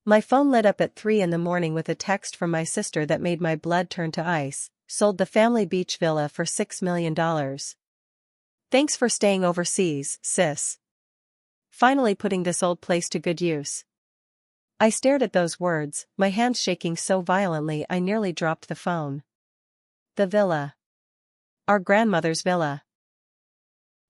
My phone lit up at 3 in the morning with a text from my sister that made my blood turn to ice. Sold the family beach villa for $6 million. Thanks for staying overseas, sis. Finally putting this old place to good use. I stared at those words, my hands shaking so violently I nearly dropped the phone. The villa. Our grandmother's villa.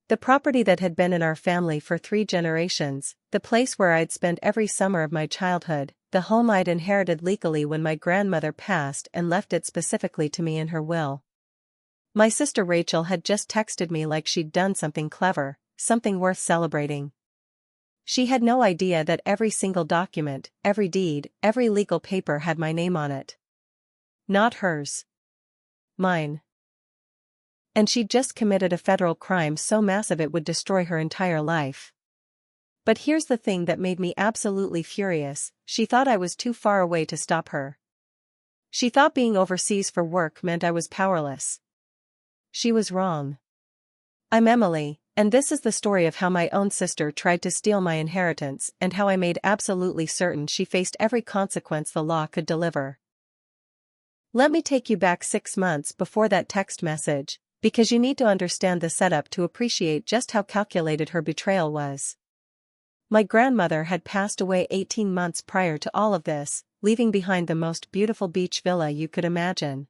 The property that had been in our family for 3 generations, the place where I'd spent every summer of my childhood, the home I'd inherited legally when my grandmother passed and left it specifically to me in her will. My sister Rachel had just texted me like she'd done something clever, something worth celebrating. She had no idea that every single document, every deed, every legal paper had my name on it. Not hers. Mine. And she'd just committed a federal crime so massive it would destroy her entire life. But here's the thing that made me absolutely furious: she thought I was too far away to stop her. She thought being overseas for work meant I was powerless. She was wrong. I'm Emily, and this is the story of how my own sister tried to steal my inheritance and how I made absolutely certain she faced every consequence the law could deliver. Let me take you back 6 months before that text message, because you need to understand the setup to appreciate just how calculated her betrayal was. My grandmother had passed away 18 months prior to all of this, leaving behind the most beautiful beach villa you could imagine.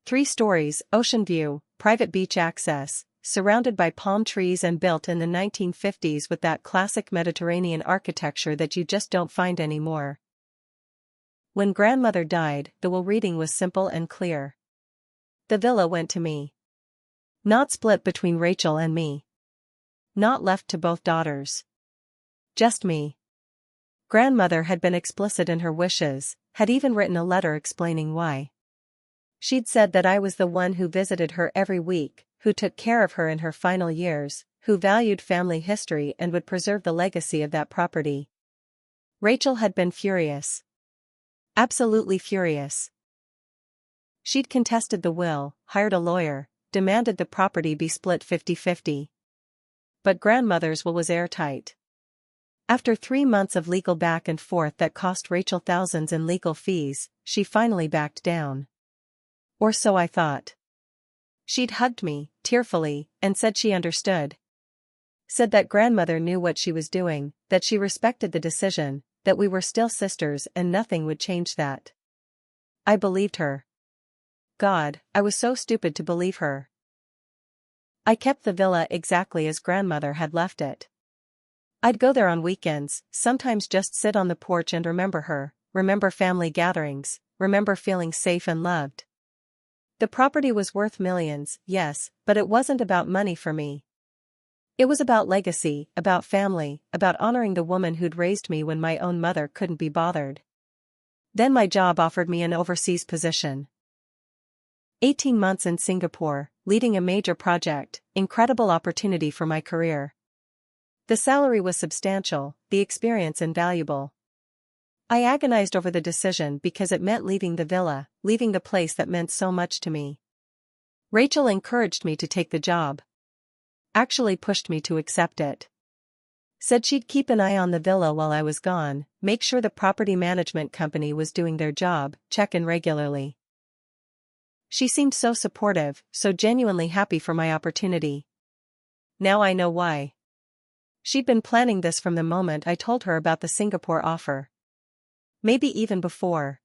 3 stories, ocean view, private beach access, surrounded by palm trees and built in the 1950s with that classic Mediterranean architecture that you just don't find anymore. When grandmother died, the will reading was simple and clear. The villa went to me. Not split between Rachel and me. Not left to both daughters. Just me. Grandmother had been explicit in her wishes, had even written a letter explaining why. She'd said that I was the one who visited her every week, who took care of her in her final years, who valued family history and would preserve the legacy of that property. Rachel had been furious. Absolutely furious. She'd contested the will, hired a lawyer, demanded the property be split 50-50. But grandmother's will was airtight. After 3 months of legal back and forth that cost Rachel thousands in legal fees, she finally backed down. Or so I thought. She'd hugged me, tearfully, and said she understood. Said that grandmother knew what she was doing, that she respected the decision, that we were still sisters and nothing would change that. I believed her. God, I was so stupid to believe her. I kept the villa exactly as grandmother had left it. I'd go there on weekends, sometimes just sit on the porch and remember her, remember family gatherings, remember feeling safe and loved. The property was worth millions, yes, but it wasn't about money for me. It was about legacy, about family, about honoring the woman who'd raised me when my own mother couldn't be bothered. Then my job offered me an overseas position. 18 months in Singapore, leading a major project, incredible opportunity for my career. The salary was substantial, the experience invaluable. I agonized over the decision because it meant leaving the villa, leaving the place that meant so much to me. Rachel encouraged me to take the job. Actually pushed me to accept it. Said she'd keep an eye on the villa while I was gone, make sure the property management company was doing their job, check in regularly. She seemed so supportive, so genuinely happy for my opportunity. Now I know why. She'd been planning this from the moment I told her about the Singapore offer. Maybe even before.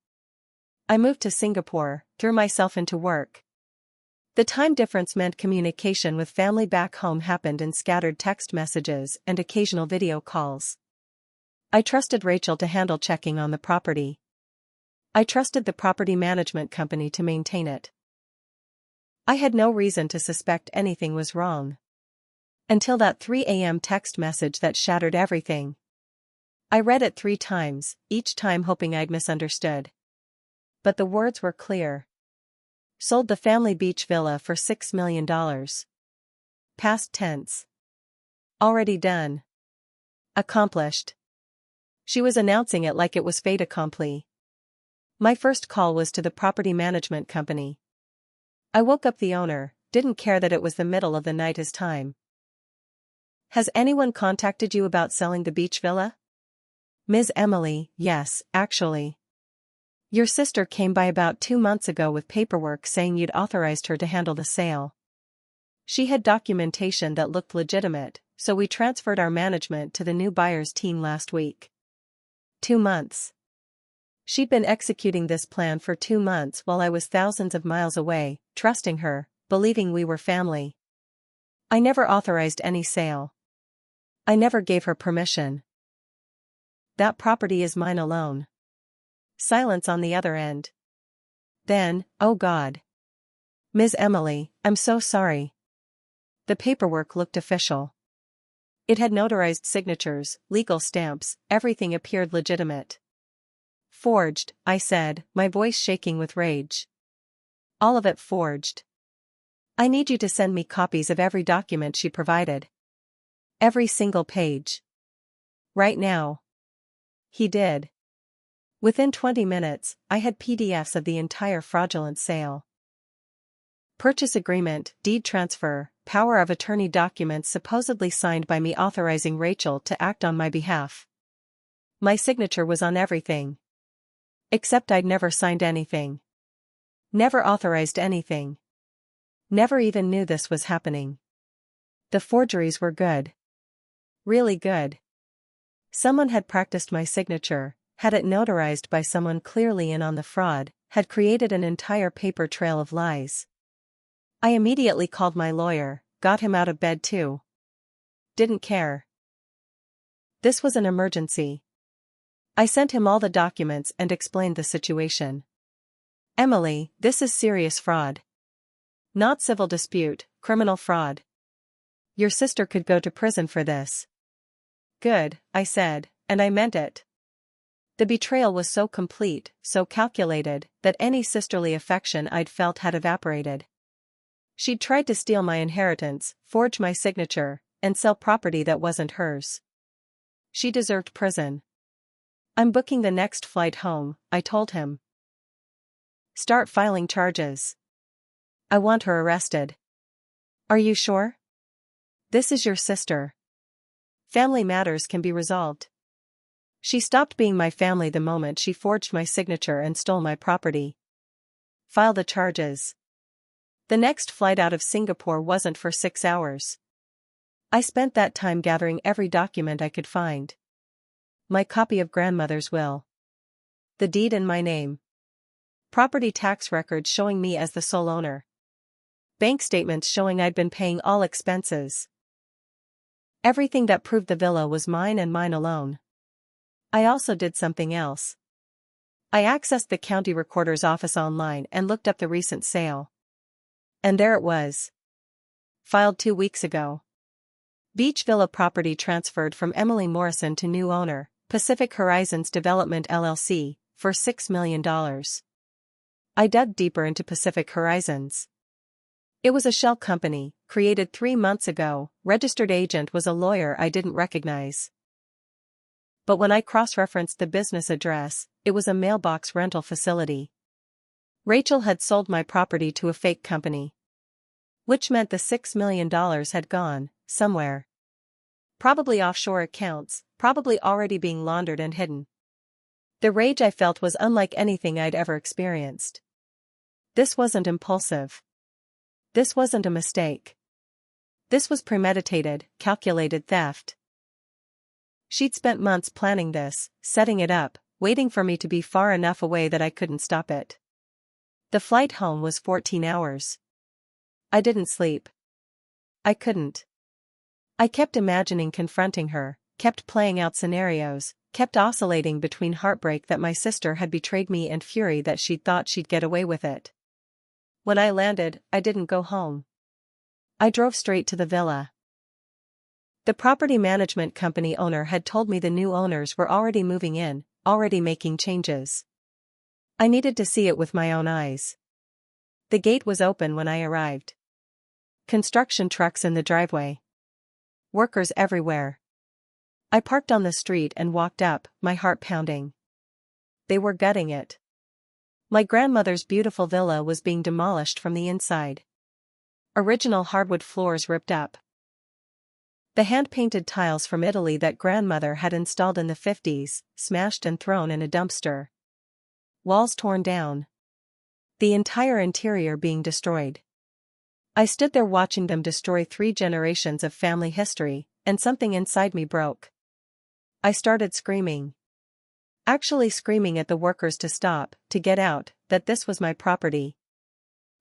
I moved to Singapore, threw myself into work. The time difference meant communication with family back home happened in scattered text messages and occasional video calls. I trusted Rachel to handle checking on the property. I trusted the property management company to maintain it. I had no reason to suspect anything was wrong. Until that 3 a.m. text message that shattered everything. I read it 3 times, each time hoping I'd misunderstood. But the words were clear. Sold the family beach villa for $6 million. Past tense. Already done. Accomplished. She was announcing it like it was fait accompli. My first call was to the property management company. I woke up the owner, didn't care that it was the middle of the night his time. Has anyone contacted you about selling the beach villa? Ms. Emily, yes, actually. Your sister came by about 2 months ago with paperwork saying you'd authorized her to handle the sale. She had documentation that looked legitimate, so we transferred our management to the new buyer's team last week. 2 months. She'd been executing this plan for 2 months while I was thousands of miles away, trusting her, believing we were family. I never authorized any sale. I never gave her permission. That property is mine alone. Silence on the other end. Then, oh God. Ms. Emily, I'm so sorry. The paperwork looked official. It had notarized signatures, legal stamps, everything appeared legitimate. Forged, I said, my voice shaking with rage. All of it forged. I need you to send me copies of every document she provided. Every single page. Right now. He did. Within 20 minutes, I had PDFs of the entire fraudulent sale. Purchase agreement, deed transfer, power of attorney documents supposedly signed by me authorizing Rachel to act on my behalf. My signature was on everything. Except I'd never signed anything. Never authorized anything. Never even knew this was happening. The forgeries were good. Really good. Someone had practiced my signature, had it notarized by someone clearly in on the fraud, had created an entire paper trail of lies. I immediately called my lawyer, got him out of bed too. Didn't care. This was an emergency. I sent him all the documents and explained the situation. Emily, this is serious fraud. Not civil dispute, criminal fraud. Your sister could go to prison for this. Good, I said, and I meant it. The betrayal was so complete, so calculated, that any sisterly affection I'd felt had evaporated. She'd tried to steal my inheritance, forge my signature, and sell property that wasn't hers. She deserved prison. I'm booking the next flight home, I told him. Start filing charges. I want her arrested. Are you sure? This is your sister. Family matters can be resolved. She stopped being my family the moment she forged my signature and stole my property. File the charges. The next flight out of Singapore wasn't for 6 hours. I spent that time gathering every document I could find. My copy of grandmother's will. The deed in my name. Property tax records showing me as the sole owner. Bank statements showing I'd been paying all expenses. Everything that proved the villa was mine and mine alone. I also did something else. I accessed the county recorder's office online and looked up the recent sale. And there it was. Filed 2 weeks ago. Beach Villa property transferred from Emily Morrison to new owner, Pacific Horizons Development LLC, for $6 million. I dug deeper into Pacific Horizons. It was a shell company, created 3 months ago. Registered agent was a lawyer I didn't recognize. But when I cross-referenced the business address, it was a mailbox rental facility. Rachel had sold my property to a fake company. Which meant the $6 million had gone, somewhere. Probably offshore accounts, probably already being laundered and hidden. The rage I felt was unlike anything I'd ever experienced. This wasn't impulsive. This wasn't a mistake. This was premeditated, calculated theft. She'd spent months planning this, setting it up, waiting for me to be far enough away that I couldn't stop it. The flight home was 14 hours. I didn't sleep. I couldn't. I kept imagining confronting her, kept playing out scenarios, kept oscillating between heartbreak that my sister had betrayed me and fury that she'd thought she'd get away with it. When I landed, I didn't go home. I drove straight to the villa. The property management company owner had told me the new owners were already moving in, already making changes. I needed to see it with my own eyes. The gate was open when I arrived. Construction trucks in the driveway. Workers everywhere. I parked on the street and walked up, my heart pounding. They were gutting it. My grandmother's beautiful villa was being demolished from the inside. Original hardwood floors ripped up. The hand-painted tiles from Italy that grandmother had installed in the 50s, smashed and thrown in a dumpster. Walls torn down. The entire interior being destroyed. I stood there watching them destroy 3 generations of family history, and something inside me broke. I started screaming. Actually screaming at the workers to stop, to get out, that this was my property.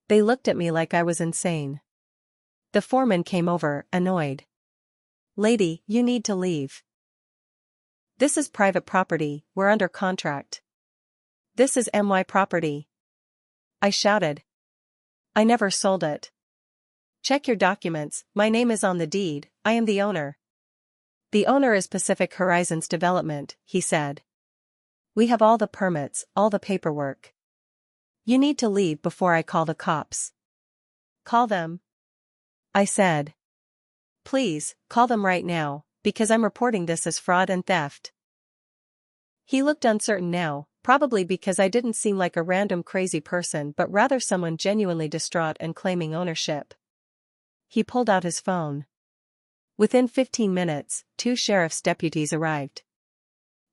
They looked at me like I was insane. The foreman came over, annoyed. "Lady, you need to leave. This is private property, we're under contract. This is my property." I shouted. "I never sold it. Check your documents, my name is on the deed, I am the owner." "The owner is Pacific Horizons Development," he said. "We have all the permits, all the paperwork. You need to leave before I call the cops." "Call them," I said. "Please, call them right now, because I'm reporting this as fraud and theft." He looked uncertain now, probably because I didn't seem like a random crazy person but rather someone genuinely distraught and claiming ownership. He pulled out his phone. Within 15 minutes, 2 sheriff's deputies arrived.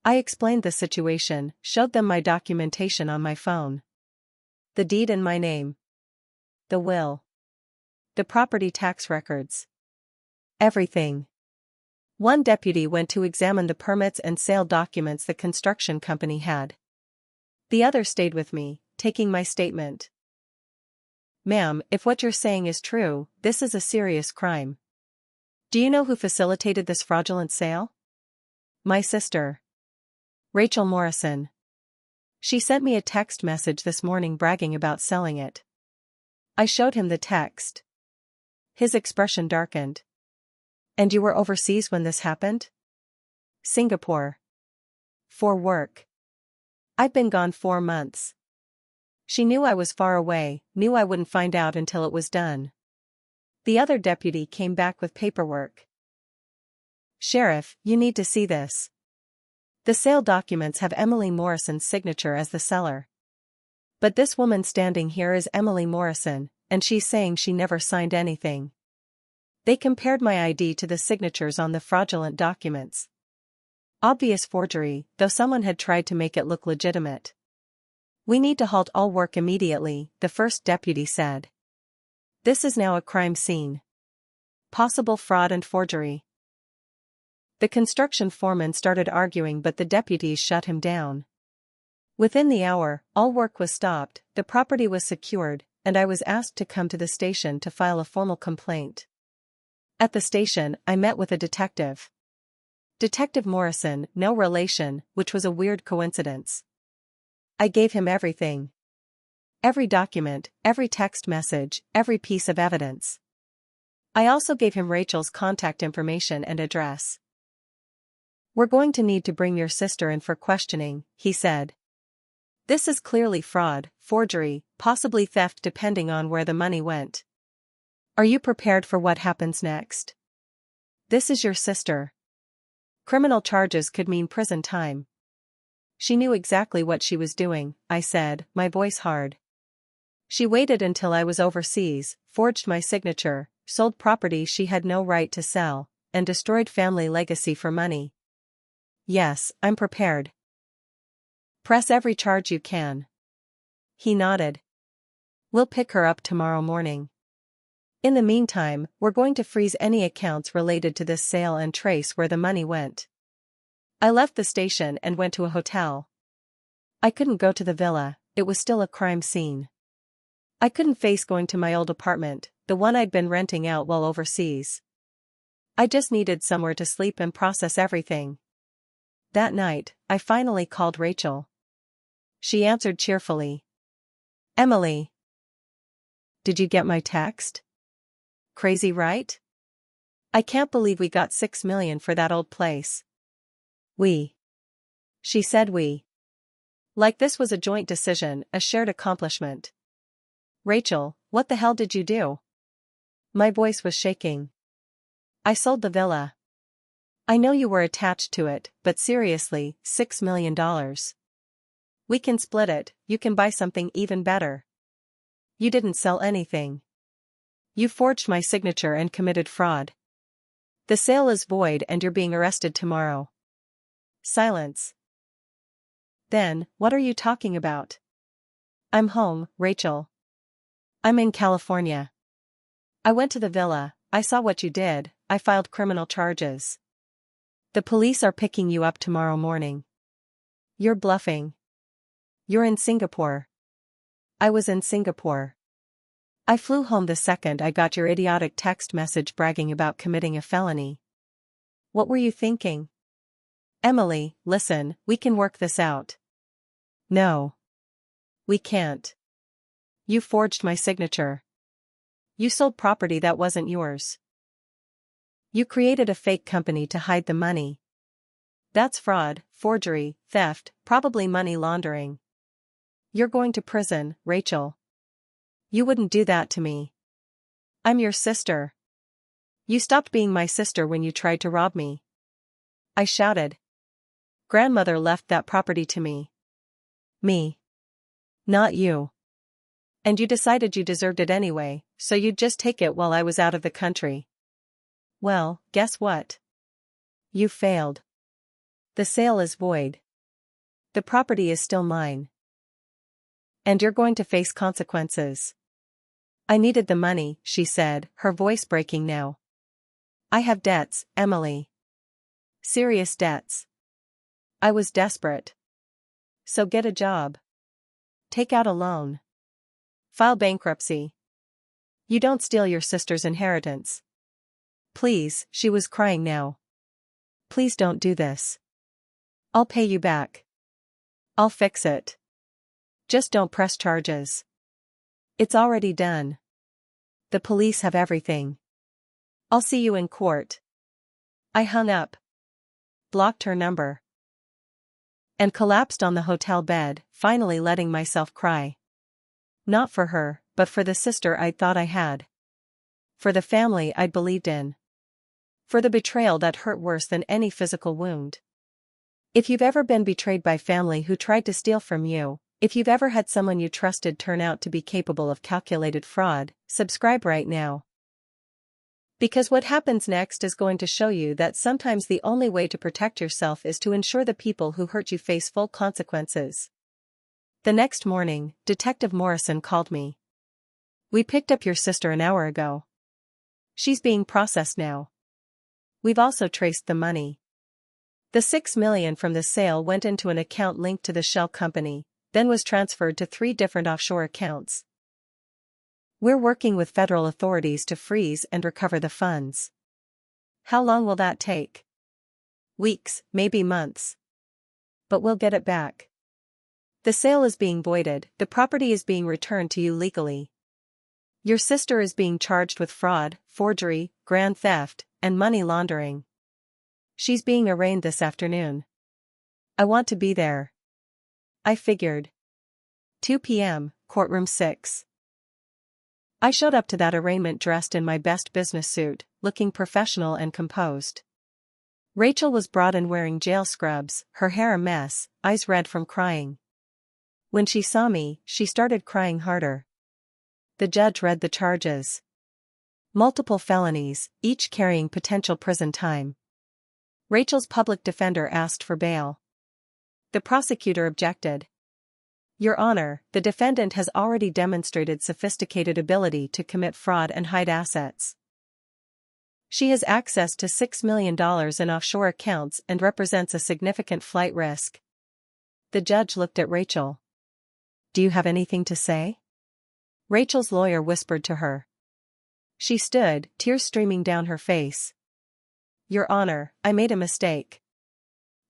I explained the situation, showed them my documentation on my phone. The deed in my name. The will. The property tax records. Everything. One deputy went to examine the permits and sale documents the construction company had. The other stayed with me, taking my statement. "Ma'am, if what you're saying is true, this is a serious crime. Do you know who facilitated this fraudulent sale?" "My sister. Rachel Morrison. She sent me a text message this morning bragging about selling it." I showed him the text. His expression darkened. "And you were overseas when this happened?" "Singapore. For work. I've been gone 4 months. She knew I was far away, knew I wouldn't find out until it was done." The other deputy came back with paperwork. "Sheriff, you need to see this. The sale documents have Emily Morrison's signature as the seller. But this woman standing here is Emily Morrison, and she's saying she never signed anything. They compared my ID to the signatures on the fraudulent documents. Obvious forgery, though someone had tried to make it look legitimate. We need to halt all work immediately," the first deputy said. "This is now a crime scene. Possible fraud and forgery." The construction foreman started arguing but the deputies shut him down. Within the hour, all work was stopped, the property was secured, and I was asked to come to the station to file a formal complaint. At the station, I met with a detective. Detective Morrison, no relation, which was a weird coincidence. I gave him everything. Every document, every text message, every piece of evidence. I also gave him Rachel's contact information and address. "We're going to need to bring your sister in for questioning," he said. "This is clearly fraud, forgery, possibly theft depending on where the money went. Are you prepared for what happens next? This is your sister. Criminal charges could mean prison time." "She knew exactly what she was doing," I said, my voice hard. "She waited until I was overseas, forged my signature, sold property she had no right to sell, and destroyed family legacy for money." "Yes, I'm prepared. Press every charge you can." He nodded. "We'll pick her up tomorrow morning. In the meantime, we're going to freeze any accounts related to this sale and trace where the money went." I left the station and went to a hotel. I couldn't go to the villa, it was still a crime scene. I couldn't face going to my old apartment, the one I'd been renting out while overseas. I just needed somewhere to sleep and process everything. That night, I finally called Rachel. She answered cheerfully. "Emily. Did you get my text? Crazy, right? I can't believe we got $6 million for that old place." "We." She said we. Like this was a joint decision, a shared accomplishment. "Rachel, what the hell did you do?" My voice was shaking. "I sold the villa. I know you were attached to it, but seriously, $6 million. We can split it, you can buy something even better. You didn't sell anything. You forged my signature and committed fraud. The sale is void and you're being arrested tomorrow. Silence. Then, what are you talking about? I'm home, Rachel. I'm in California. I went to the villa, I saw what you did, I filed criminal charges. The police are picking you up tomorrow morning. You're bluffing. You're in Singapore. I was in Singapore. I flew home the second I got your idiotic text message bragging about committing a felony. What were you thinking? Emily, listen, we can work this out. No. We can't. You forged my signature. You sold property that wasn't yours. You created a fake company to hide the money. That's fraud, forgery, theft, probably money laundering. You're going to prison, Rachel. You wouldn't do that to me. I'm your sister. You stopped being my sister when you tried to rob me. I shouted. Grandmother left that property to me. Me. Not you. And you decided you deserved it anyway, so you'd just take it while I was out of the country. Well, guess what? You failed. The sale is void. The property is still mine. And you're going to face consequences. I needed the money, she said, her voice breaking now. I have debts, Emily. Serious debts. I was desperate. So get a job. Take out a loan. File bankruptcy. You don't steal your sister's inheritance. Please, she was crying now. Please don't do this. I'll pay you back. I'll fix it. Just don't press charges. It's already done. The police have everything. I'll see you in court. I hung up. Blocked her number. And collapsed on the hotel bed, finally letting myself cry. Not for her, but for the sister I'd thought I had. For the family I'd believed in. For the betrayal that hurt worse than any physical wound. If you've ever been betrayed by family who tried to steal from you, if you've ever had someone you trusted turn out to be capable of calculated fraud, subscribe right now. Because what happens next is going to show you that sometimes the only way to protect yourself is to ensure the people who hurt you face full consequences. The next morning, Detective Morrison called me. We picked up your sister an hour ago. She's being processed now. We've also traced the money. The $6 million from the sale went into an account linked to the shell company, then was transferred to 3 different offshore accounts. We're working with federal authorities to freeze and recover the funds. How long will that take? Weeks, maybe months. But we'll get it back. The sale is being voided, the property is being returned to you legally. Your sister is being charged with fraud, forgery, grand theft, and money laundering. She's being arraigned this afternoon. I want to be there. I figured. 2 p.m., courtroom 6. I showed up to that arraignment dressed in my best business suit, looking professional and composed. Rachel was brought in wearing jail scrubs, her hair a mess, eyes red from crying. When she saw me, she started crying harder. The judge read the charges. Multiple felonies, each carrying potential prison time. Rachel's public defender asked for bail. The prosecutor objected. Your Honor, the defendant has already demonstrated sophisticated ability to commit fraud and hide assets. She has access to $6 million in offshore accounts and represents a significant flight risk. The judge looked at Rachel. Do you have anything to say? Rachel's lawyer whispered to her. She stood, tears streaming down her face. Your Honor, I made a mistake.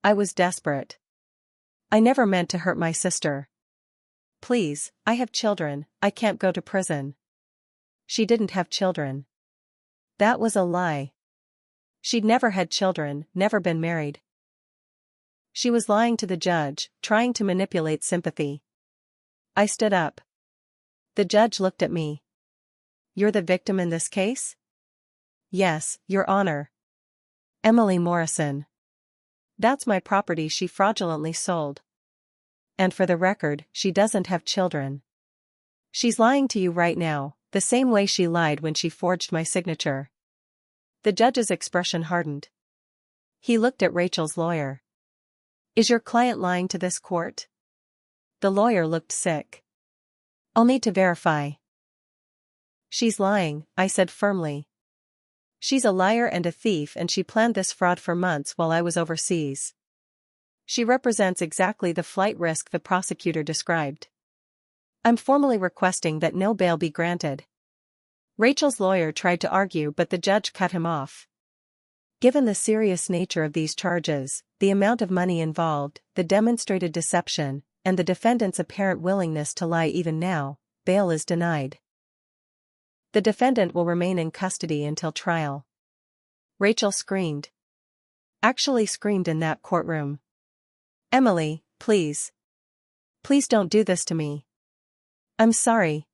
I was desperate. I never meant to hurt my sister. Please, I have children, I can't go to prison. She didn't have children. That was a lie. She'd never had children, never been married. She was lying to the judge, trying to manipulate sympathy. I stood up. The judge looked at me. You're the victim in this case? Yes, Your Honor. Emily Morrison. That's my property she fraudulently sold. And for the record, she doesn't have children. She's lying to you right now, the same way she lied when she forged my signature. The judge's expression hardened. He looked at Rachel's lawyer. Is your client lying to this court? The lawyer looked sick. I'll need to verify. She's lying, I said firmly. She's a liar and a thief, and she planned this fraud for months while I was overseas. She represents exactly the flight risk the prosecutor described. I'm formally requesting that no bail be granted. Rachel's lawyer tried to argue, but the judge cut him off. Given the serious nature of these charges, the amount of money involved, the demonstrated deception, and the defendant's apparent willingness to lie even now, bail is denied. The defendant will remain in custody until trial. Rachel screamed. Actually screamed in that courtroom. Emily, please. Please don't do this to me. I'm sorry.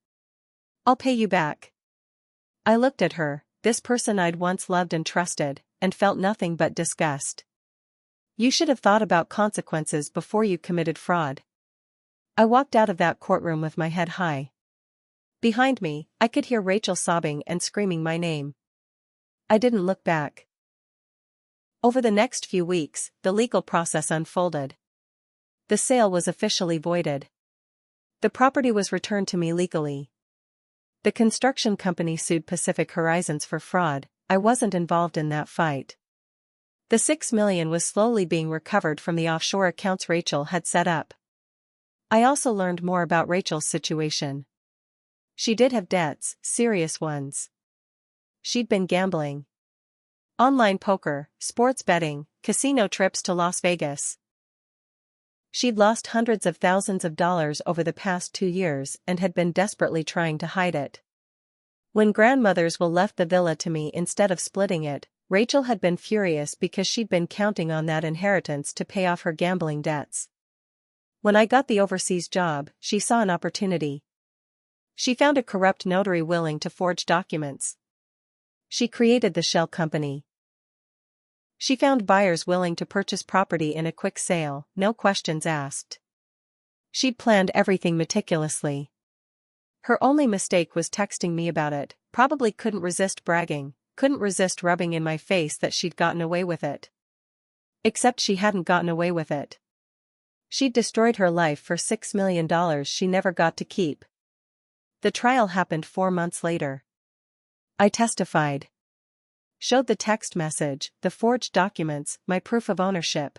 I'll pay you back. I looked at her, this person I'd once loved and trusted, and felt nothing but disgust. You should have thought about consequences before you committed fraud. I walked out of that courtroom with my head high. Behind me, I could hear Rachel sobbing and screaming my name. I didn't look back. Over the next few weeks, the legal process unfolded. The sale was officially voided. The property was returned to me legally. The construction company sued Pacific Horizons for fraud. I wasn't involved in that fight. The $6 million was slowly being recovered from the offshore accounts Rachel had set up. I also learned more about Rachel's situation. She did have debts, serious ones. She'd been gambling. Online poker, sports betting, casino trips to Las Vegas. She'd lost hundreds of thousands of dollars over the past 2 years and had been desperately trying to hide it. When grandmother's will left the villa to me instead of splitting it, Rachel had been furious because she'd been counting on that inheritance to pay off her gambling debts. When I got the overseas job, she saw an opportunity. She found a corrupt notary willing to forge documents. She created the shell company. She found buyers willing to purchase property in a quick sale, no questions asked. She'd planned everything meticulously. Her only mistake was texting me about it, probably couldn't resist bragging, couldn't resist rubbing in my face that she'd gotten away with it. Except she hadn't gotten away with it. She'd destroyed her life for $6 million she never got to keep. The trial happened 4 months later. I testified. Showed the text message, the forged documents, my proof of ownership.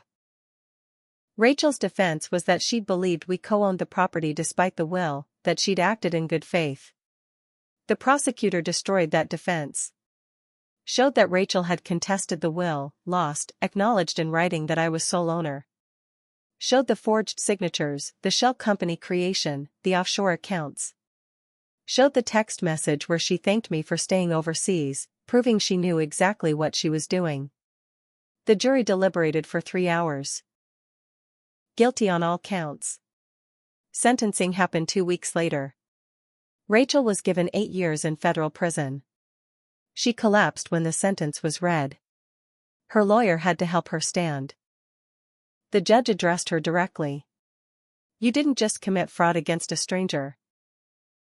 Rachel's defense was that she'd believed we co-owned the property despite the will, that she'd acted in good faith. The prosecutor destroyed that defense. Showed that Rachel had contested the will, lost, acknowledged in writing that I was sole owner. Showed the forged signatures, the shell company creation, the offshore accounts. Showed the text message where she thanked me for staying overseas, proving she knew exactly what she was doing. The jury deliberated for 3 hours. Guilty on all counts. Sentencing happened 2 weeks later. Rachel was given 8 years in federal prison. She collapsed when the sentence was read. Her lawyer had to help her stand. The judge addressed her directly. You didn't just commit fraud against a stranger.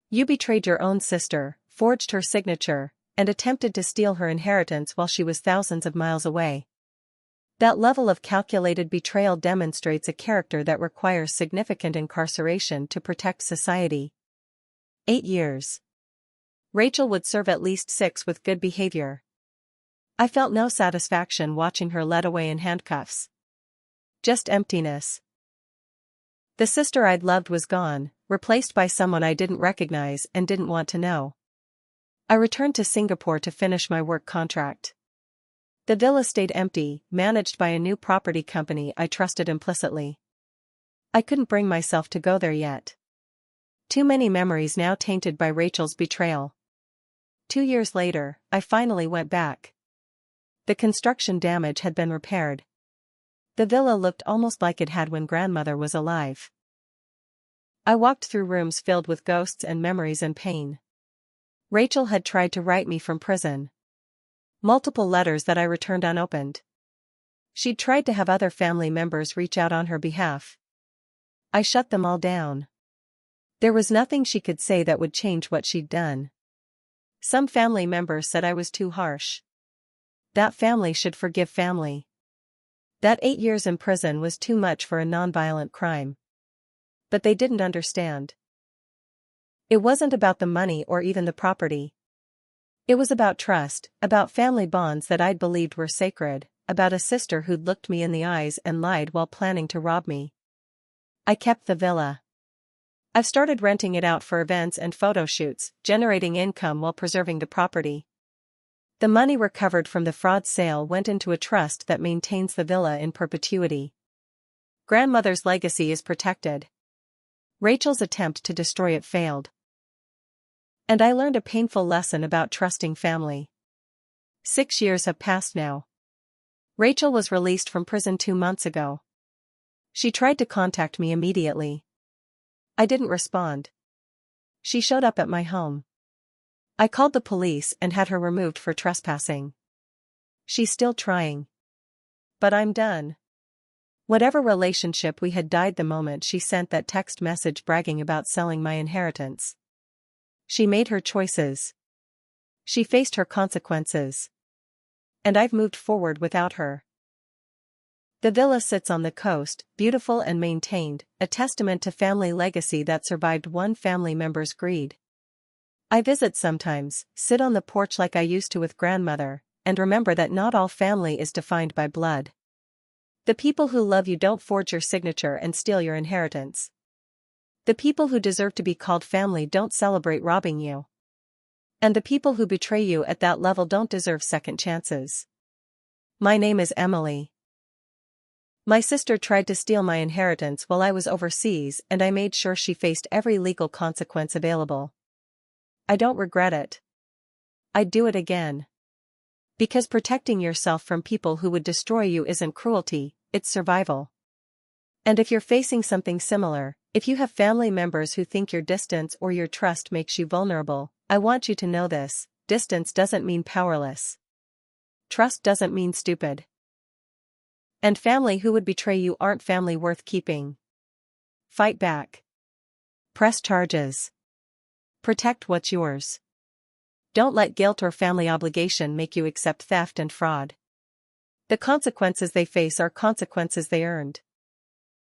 You betrayed your own sister, forged her signature, and attempted to steal her inheritance while she was thousands of miles away. That level of calculated betrayal demonstrates a character that requires significant incarceration to protect society. 8 years. Rachel would serve at least 6 with good behavior. I felt no satisfaction watching her led away in handcuffs. Just emptiness. The sister I'd loved was gone, replaced by someone I didn't recognize and didn't want to know. I returned to Singapore to finish my work contract. The villa stayed empty, managed by a new property company I trusted implicitly. I couldn't bring myself to go there yet. Too many memories now tainted by Rachel's betrayal. 2 years later, I finally went back. The construction damage had been repaired. The villa looked almost like it had when grandmother was alive. I walked through rooms filled with ghosts and memories and pain. Rachel had tried to write me from prison. Multiple letters that I returned unopened. She'd tried to have other family members reach out on her behalf. I shut them all down. There was nothing she could say that would change what she'd done. Some family members said I was too harsh. that family should forgive family. That 8 years in prison was too much for a nonviolent crime. But they didn't understand. It wasn't about the money or even the property. It was about trust, about family bonds that I'd believed were sacred, about a sister who'd looked me in the eyes and lied while planning to rob me. I kept the villa. I've started renting it out for events and photo shoots, generating income while preserving the property. The money recovered from the fraud sale went into a trust that maintains the villa in perpetuity. Grandmother's legacy is protected. Rachel's attempt to destroy it failed. And I learned a painful lesson about trusting family. 6 years have passed now. Rachel was released from prison 2 months ago. She tried to contact me immediately. I didn't respond. She showed up at my home. I called the police and had her removed for trespassing. She's still trying. But I'm done. Whatever relationship we had died the moment she sent that text message bragging about selling my inheritance. She made her choices. She faced her consequences. And I've moved forward without her. The villa sits on the coast, beautiful and maintained, a testament to family legacy that survived one family member's greed. I visit sometimes, sit on the porch like I used to with grandmother, and remember that not all family is defined by blood. The people who love you don't forge your signature and steal your inheritance. The people who deserve to be called family don't celebrate robbing you. And the people who betray you at that level don't deserve second chances. My name is Emily. My sister tried to steal my inheritance while I was overseas and I made sure she faced every legal consequence available. I don't regret it. I'd do it again. Because protecting yourself from people who would destroy you isn't cruelty, it's survival. And if you're facing something similar, if you have family members who think your distance or your trust makes you vulnerable, I want you to know this: distance doesn't mean powerless. Trust doesn't mean stupid. And family who would betray you aren't family worth keeping. Fight back. Press charges. Protect what's yours. Don't let guilt or family obligation make you accept theft and fraud. The consequences they face are consequences they earned.